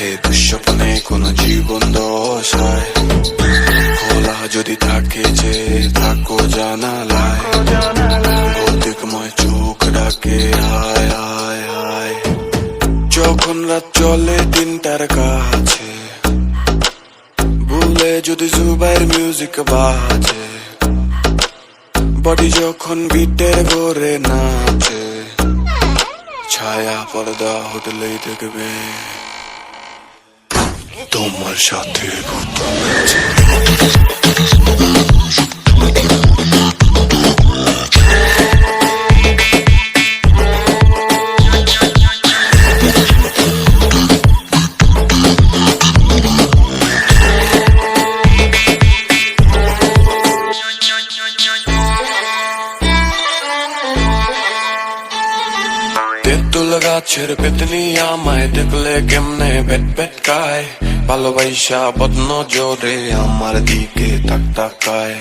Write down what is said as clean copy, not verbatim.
দেখে দুঃস্বপ্নে কোন জীবন দশায় খোলা যদি থাকে যে থাকো জানালায় ভৌতিকময় চোখ ডাকে হায় হায় হায়। যখন রাত চলে তিনটার কাছে ভুলে যদি জুবাইর মিউজিক বাজে বডি যখন বিটের করে নাচে ছায়া পর্দা হোটেলেই দেখবে তোমার সাথে ভূত আছে। তেঁতুল গাছের পেতনি আমায় দেখলে কেমনে ভেট ভেটকায় ভালোবাসা বদনজরে আমার দিকে তাক তাকায়।